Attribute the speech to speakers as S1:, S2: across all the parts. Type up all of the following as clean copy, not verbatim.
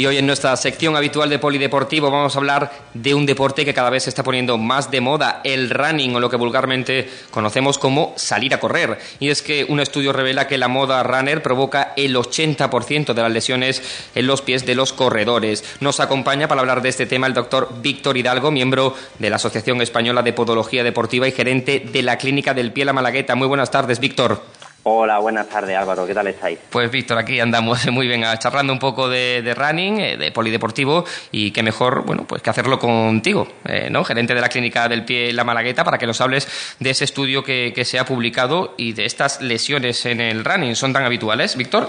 S1: Y hoy en nuestra sección habitual de Polideportivo vamos a hablar de un deporte que cada vez se está poniendo más de moda, el running, o lo que vulgarmente conocemos como salir a correr. Y es que un estudio revela que la moda runner provoca el 80% de las lesiones en los pies de los corredores. Nos acompaña para hablar de este tema el doctor Víctor Hidalgo, miembro de la Asociación Española de Podología Deportiva y gerente de la Clínica del Pie La Malagueta. Muy buenas tardes, Víctor.
S2: Hola, buenas tardes, Álvaro. ¿Qué tal estáis?
S1: Pues Víctor, aquí andamos muy bien, charlando un poco de running, de polideportivo, y qué mejor, bueno, pues que hacerlo contigo, ¿no? Gerente de la Clínica del Pie La Malagueta, para que nos hables de ese estudio que se ha publicado y de estas lesiones en el running. ¿Son tan habituales, Víctor?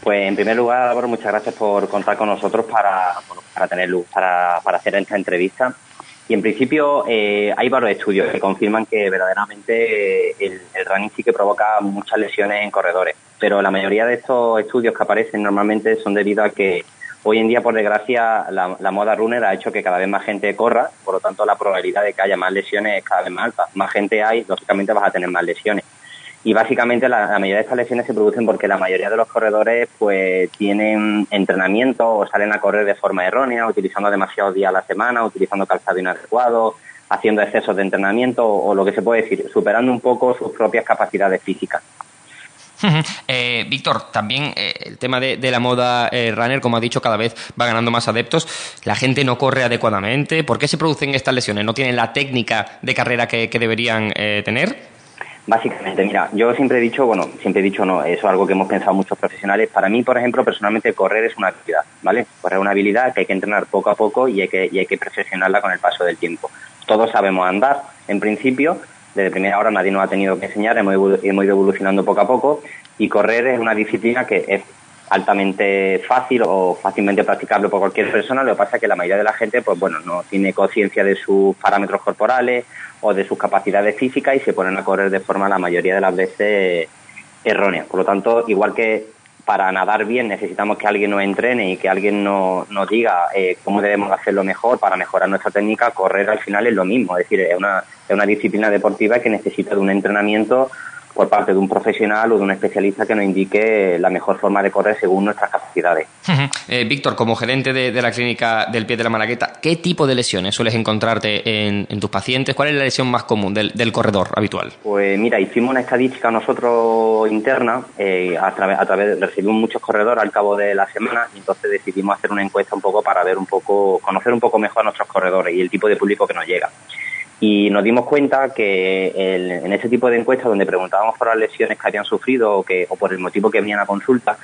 S2: Pues en primer lugar, Álvaro, muchas gracias por contar con nosotros para hacer esta entrevista. Y en principio hay varios estudios que confirman que verdaderamente el running sí que provoca muchas lesiones en corredores. Pero la mayoría de estos estudios que aparecen normalmente son debido a que hoy en día, por desgracia, la moda runner ha hecho que cada vez más gente corra, por lo tanto la probabilidad de que haya más lesiones es cada vez más alta. Más gente hay, lógicamente vas a tener más lesiones. Y básicamente la mayoría de estas lesiones se producen porque la mayoría de los corredores pues tienen entrenamiento o salen a correr de forma errónea, utilizando demasiados días a la semana, utilizando calzado inadecuado, haciendo excesos de entrenamiento o lo que se puede decir, superando un poco sus propias capacidades físicas.
S1: Víctor, también el tema de la moda runner, como ha dicho, cada vez va ganando más adeptos. La gente no corre adecuadamente. ¿Por qué se producen estas lesiones? ¿No tienen la técnica de carrera que deberían tener?
S2: Básicamente, mira, yo siempre he dicho, no, eso es algo que hemos pensado muchos profesionales. Para mí, por ejemplo, personalmente, correr es una habilidad, ¿vale? Correr es una habilidad que hay que entrenar poco a poco y hay que perfeccionarla con el paso del tiempo. Todos sabemos andar, en principio, desde primera hora nadie nos ha tenido que enseñar, hemos ido evolucionando poco a poco, y correr es una disciplina que es altamente fácil o fácilmente practicable por cualquier persona. Lo que pasa es que la mayoría de la gente, pues bueno, no tiene conciencia de sus parámetros corporales o de sus capacidades físicas y se ponen a correr de forma, la mayoría de las veces, errónea. Por lo tanto, igual que para nadar bien necesitamos que alguien nos entrene y que alguien nos diga cómo debemos hacerlo mejor para mejorar nuestra técnica, correr al final es lo mismo. Es decir, es una disciplina deportiva que necesita de un entrenamiento por parte de un profesional o de un especialista que nos indique la mejor forma de correr según nuestras capacidades.
S1: Víctor, como gerente de la Clínica del Pie de la Malagueta, ¿qué tipo de lesiones sueles encontrarte en tus pacientes? ¿Cuál es la lesión más común del corredor habitual?
S2: Pues mira, hicimos una estadística nosotros interna, recibimos muchos corredores al cabo de la semana, y entonces decidimos hacer una encuesta un poco para conocer un poco mejor a nuestros corredores y el tipo de público que nos llega. Y nos dimos cuenta que en ese tipo de encuestas donde preguntábamos por las lesiones que habían sufrido o por el motivo que venían a consulta,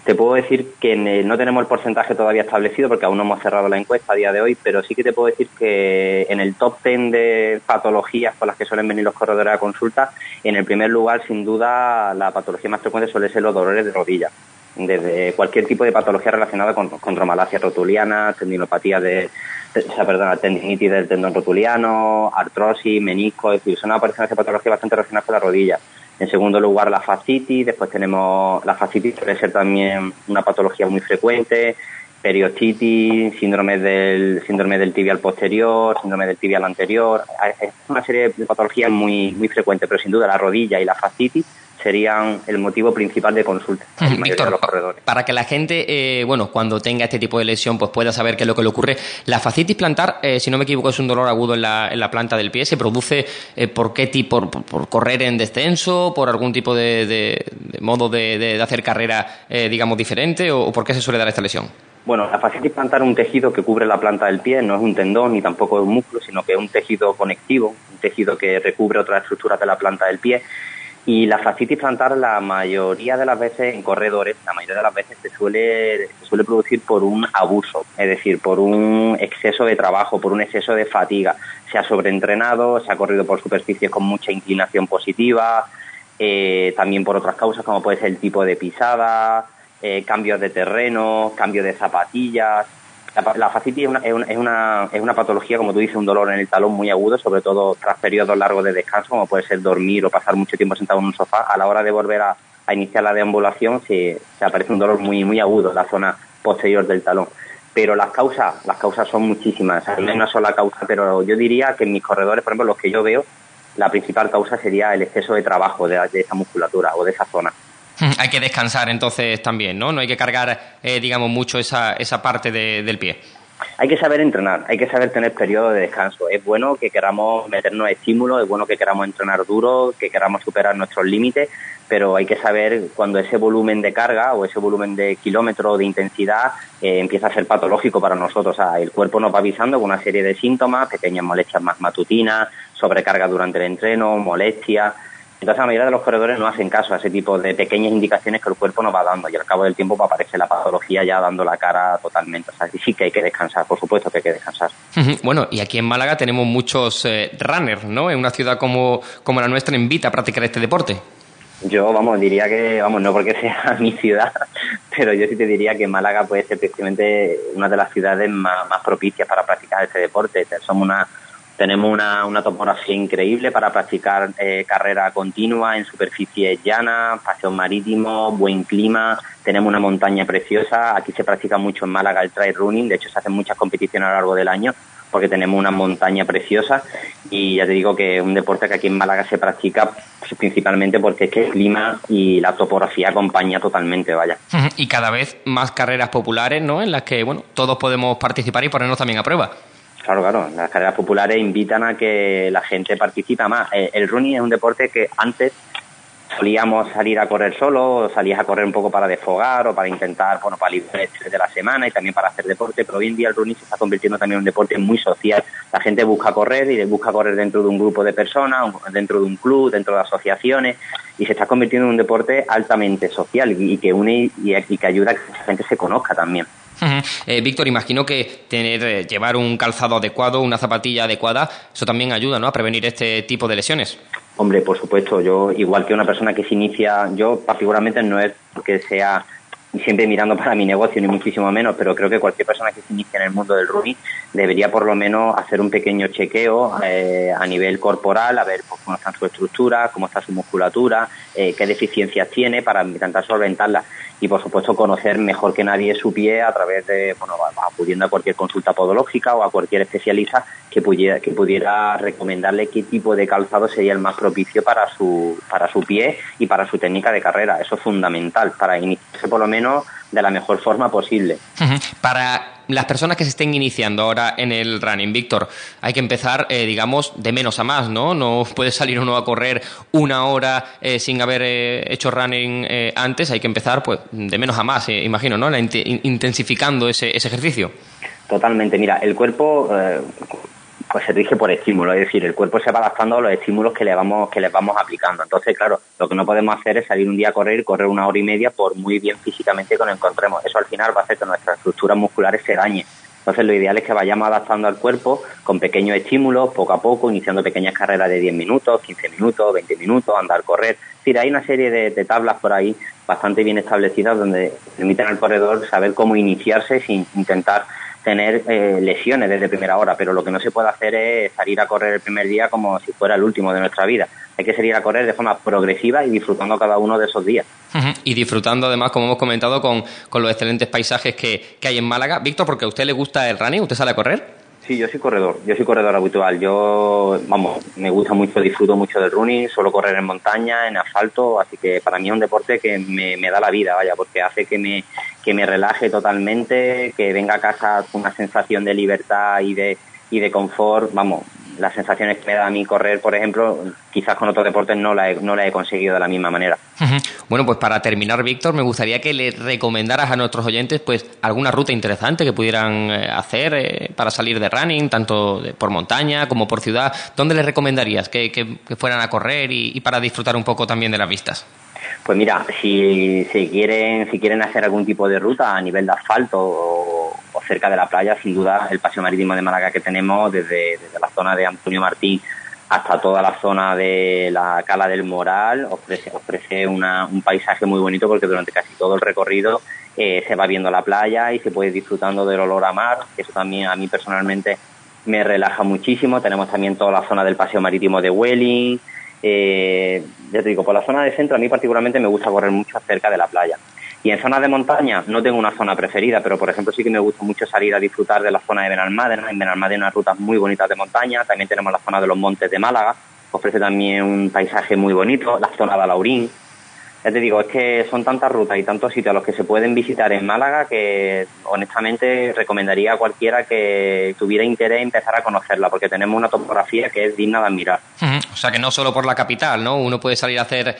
S2: te puedo decir que no tenemos el porcentaje todavía establecido porque aún no hemos cerrado la encuesta a día de hoy, pero sí que te puedo decir que en el top 10 de patologías por las que suelen venir los corredores a consulta, en el primer lugar, sin duda, la patología más frecuente suele ser los dolores de rodilla. Desde cualquier tipo de patología relacionada con condromalacia rotuliana, tendinitis del tendón rotuliano, artrosis, menisco, es decir, son apariciones de patología bastante relacionadas con la rodilla. En segundo lugar, la fascitis. Después tenemos la fascitis, suele ser también una patología muy frecuente, periostitis, síndrome del tibial posterior, síndrome del tibial anterior. Es una serie de patologías muy, muy frecuentes, pero sin duda la rodilla y la fascitis serían el motivo principal de consulta en la mayoría de los corredores.
S1: Para que la gente, cuando tenga este tipo de lesión, pues pueda saber qué es lo que le ocurre. La fascitis plantar, si no me equivoco, es un dolor agudo en la planta del pie. ¿Se produce por qué tipo? ¿Por correr en descenso? ¿Por algún tipo de modo de hacer carrera, digamos, diferente? ¿O por qué se suele dar esta lesión?
S2: Bueno, la fascitis plantar es un tejido que cubre la planta del pie, no es un tendón ni tampoco es un músculo, sino que es un tejido conectivo, un tejido que recubre otras estructuras de la planta del pie. Y la fascitis plantar, la mayoría de las veces en corredores, se suele producir por un abuso, es decir, por un exceso de trabajo, por un exceso de fatiga. Se ha sobreentrenado, se ha corrido por superficies con mucha inclinación positiva, también por otras causas como puede ser el tipo de pisada, cambios de terreno, cambios de zapatillas. La fascitis es una patología, como tú dices, un dolor en el talón muy agudo, sobre todo tras periodos largos de descanso, como puede ser dormir o pasar mucho tiempo sentado en un sofá. A la hora de volver a iniciar la deambulación se aparece un dolor muy, muy agudo en la zona posterior del talón. Pero las causas son muchísimas. No hay una sola causa, pero yo diría que en mis corredores, por ejemplo, los que yo veo, la principal causa sería el exceso de trabajo de esa musculatura o de esa zona.
S1: Hay que descansar entonces también, ¿no? No hay que cargar, digamos, mucho esa parte del pie.
S2: Hay que saber entrenar, hay que saber tener periodos de descanso. Es bueno que queramos meternos estímulos, es bueno que queramos entrenar duro, que queramos superar nuestros límites, pero hay que saber cuando ese volumen de carga o ese volumen de kilómetros de intensidad empieza a ser patológico para nosotros. O sea, el cuerpo nos va avisando con una serie de síntomas, pequeñas molestias más matutinas, sobrecarga durante el entreno, molestias. Entonces, la mayoría de los corredores no hacen caso a ese tipo de pequeñas indicaciones que el cuerpo nos va dando y al cabo del tiempo aparece la patología ya dando la cara totalmente. O sea, sí que hay que descansar, por supuesto que hay que descansar.
S1: Bueno, y aquí en Málaga tenemos muchos runners, ¿no? En una ciudad como la nuestra invita a practicar este deporte.
S2: Yo, diría que, no porque sea mi ciudad, pero yo sí te diría que Málaga puede ser precisamente una de las ciudades más propicias para practicar este deporte. Tenemos una topografía increíble para practicar carrera continua en superficies llanas, paseos marítimos, buen clima, tenemos una montaña preciosa, aquí se practica mucho en Málaga el trail running, de hecho se hacen muchas competiciones a lo largo del año porque tenemos una montaña preciosa y ya te digo que es un deporte que aquí en Málaga se practica principalmente porque es que el clima y la topografía acompaña totalmente, vaya.
S1: Y cada vez más carreras populares, ¿no? En las que, bueno, todos podemos participar y ponernos también a prueba.
S2: Claro, las carreras populares invitan a que la gente participa más. El running es un deporte que antes solíamos salir a correr solo, o salías a correr un poco para desfogar o para intentar, para liberar el estrés de la semana y también para hacer deporte, pero hoy en día el running se está convirtiendo también en un deporte muy social. La gente busca correr y busca correr dentro de un grupo de personas, dentro de un club, dentro de asociaciones y se está convirtiendo en un deporte altamente social y que une y que ayuda a que la gente se conozca también.
S1: Víctor, imagino que llevar un calzado adecuado, una zapatilla adecuada, eso también ayuda, ¿no?, a prevenir este tipo de lesiones.
S2: Hombre, por supuesto, yo igual que una persona que se inicia, yo particularmente no es porque sea siempre mirando para mi negocio ni muchísimo menos, pero creo que cualquier persona que se inicie en el mundo del running debería por lo menos hacer un pequeño chequeo a nivel corporal, a ver cómo está su estructura, cómo está su musculatura, qué deficiencias tiene para intentar solventarlas y por supuesto conocer mejor que nadie su pie a través de, acudiendo a cualquier consulta podológica o a cualquier especialista que pudiera recomendarle qué tipo de calzado sería el más propicio para su pie y para su técnica de carrera. Eso es fundamental para iniciarse por lo menos de la mejor forma posible.
S1: Para las personas que se estén iniciando ahora en el running, Víctor, hay que empezar, digamos, de menos a más, ¿no? No puede salir uno a correr una hora sin haber hecho running antes, hay que empezar pues de menos a más, imagino, ¿no? Intensificando ese ejercicio.
S2: Totalmente. Mira, el cuerpo pues se rige por estímulos, es decir, el cuerpo se va adaptando a los estímulos que les vamos aplicando. Entonces, claro, lo que no podemos hacer es salir un día a correr una hora y media por muy bien físicamente que nos encontremos. Eso al final va a hacer que nuestras estructuras musculares se dañen. Entonces, lo ideal es que vayamos adaptando al cuerpo con pequeños estímulos, poco a poco, iniciando pequeñas carreras de 10 minutos, 15 minutos, 20 minutos, andar, correr. Es decir, hay una serie de tablas por ahí bastante bien establecidas donde permiten al corredor saber cómo iniciarse sin intentar tener lesiones desde primera hora, pero lo que no se puede hacer es salir a correr el primer día como si fuera el último de nuestra vida. Hay que salir a correr de forma progresiva y disfrutando cada uno de esos días.
S1: Y disfrutando además, como hemos comentado, con los excelentes paisajes que hay en Málaga. Víctor, ¿porque a usted le gusta el running? ¿Usted sale a correr?
S2: Sí, yo soy corredor habitual. Me gusta mucho, disfruto mucho del running, suelo correr en montaña, en asfalto, así que para mí es un deporte que me da la vida, vaya, porque hace que me relaje totalmente, que venga a casa con una sensación de libertad y de confort, las sensaciones que me da a mí correr, por ejemplo, quizás con otros deportes no la he conseguido de la misma manera.
S1: Bueno, pues para terminar, Víctor, me gustaría que le recomendaras a nuestros oyentes pues alguna ruta interesante que pudieran hacer para salir de running, tanto por montaña como por ciudad. ¿Dónde les recomendarías que fueran a correr y para disfrutar un poco también de las vistas?
S2: Pues mira, si quieren hacer algún tipo de ruta a nivel de asfalto o cerca de la playa, sin duda el paseo marítimo de Málaga que tenemos desde la zona de Antonio Martín hasta toda la zona de la Cala del Moral ofrece un paisaje muy bonito porque durante casi todo el recorrido se va viendo la playa y se puede ir disfrutando del olor a mar, que eso también a mí personalmente me relaja muchísimo. Tenemos también toda la zona del paseo marítimo de Welling. Ya te digo, por la zona de centro a mí particularmente me gusta correr mucho cerca de la playa. Y en zonas de montaña no tengo una zona preferida, pero por ejemplo sí que me gusta mucho salir a disfrutar de la zona de Benalmádena. En Benalmádena hay unas rutas muy bonitas de montaña. También tenemos la zona de los montes de Málaga, que ofrece también un paisaje muy bonito. La zona de Alaurín, Ya te digo, es que son tantas rutas y tantos sitios a los que se pueden visitar en Málaga que honestamente recomendaría a cualquiera que tuviera interés empezar a conocerla, porque tenemos una topografía que es digna de admirar.
S1: O sea que no solo por la capital, ¿no? Uno puede salir a hacer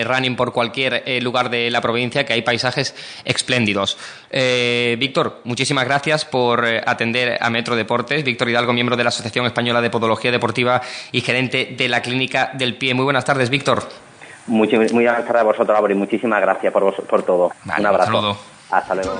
S1: running por cualquier lugar de la provincia, que hay paisajes espléndidos. Víctor, muchísimas gracias por atender a Metro Deportes. Víctor Hidalgo, miembro de la Asociación Española de Podología Deportiva y gerente de la Clínica del Pie. Muy buenas tardes, Víctor.
S2: Muy buenas tardes a vosotros, y muchísimas gracias por todo.
S1: Vale,
S2: un abrazo.
S1: Un saludo.
S2: Hasta luego.